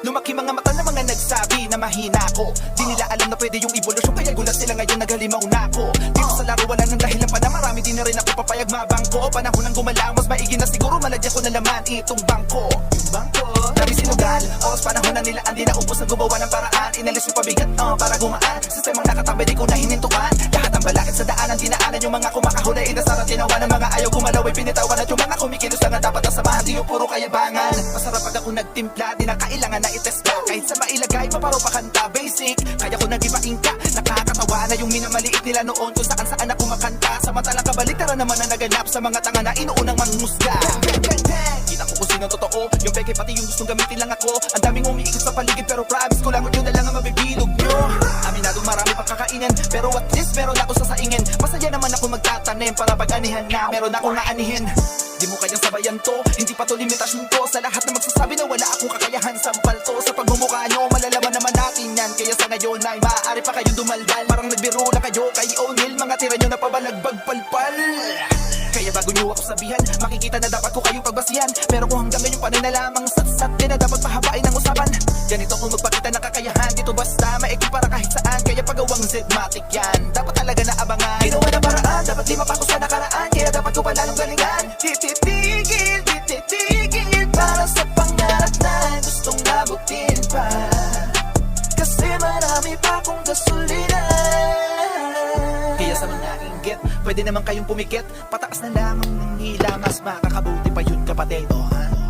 Lumaki mga mata ng mga nagsabi na mahina ko. Di nila alam na pwede yung evolusyon, kaya gulat sila ngayon naghalimaw na ko. Dito sa laro wala nang dahilan pa na marami, di na rin ako papayag mabangko. Panahon ng gumalaw, mas maigi na siguro malagyan ko na laman itong bangko. Yung bangko, dami sinugal, oras panahon na nila andi na ubos ang gumawa ng paraan. Inalis yung pabigat, para gumaan. Sistemang nakatambay, di ko na hinintuan. Lahat ang balakid sa daanan, dinaanan yung mga kumakahulay. Inasarang tinawa ng mga ayaw kumalaw, ay pinitawan at yung mga kumikilos lang ang dapat ang samahan, di yung puro kayabangan. Masarap pag ako nagtimpla, di na kailangan na itest ka. Kahit sa mailagay, paparo pa kanta, basic. Kaya ko nagibain ka, nakakatawa na yung minamaliit nila noon kung saan saan ako makanta. Samantalang kabaliktaran naman na naganap sa mga tanga na inuunang mangmusga. Kita ko kung sino totoo, yung peke pati yung gustong gamitin lang ako. Ang daming umiikot sa paligid pero promise ko lang yun na lang ang mabibilog nyo. Aminadong marami pang kakainin, pero at least meron ako sasaingin. Masaya naman ako magtatanim para pag-anihan na meron akong aanihin. Di mo kayang sabayan to, hindi pa to limitasyon ko. Sa lahat na magsasabi na wala akong kakayahan, sampal to. Sa pagmumukha nyo, malalaman naman natin yan. Kaya sa ngayon ay maaari pa kayong dumaldal. Parang nagbiro na kayo kay O'Neal, mga tira nyo na pabalagbagpalpal. Kaya bago nyo ako sabihan, makikita na dapat ko kayong pagbasihan. Pero kung hanggang ngayon pa rin na lamang satsat, di na dapat pahabain ang usapan. Ganito kung magpakita ng kakayahan, dito basta maikli para kahit saan. Kaya pagawang Zedmatic yan, dapat talaga na abangan. Ginawa ng paraan, dapat di mapako sa nakaraan. Kaya dapat ko palalong galingan. Titigil para sa pangarap na gustong nabutin pa. Kasi marami pa akong gasolina. Kaya sa mga inggit, pwede naman kayong pumikit. Pataas na lamang ng hila, mas makakabuti pa yun kapatid, ha?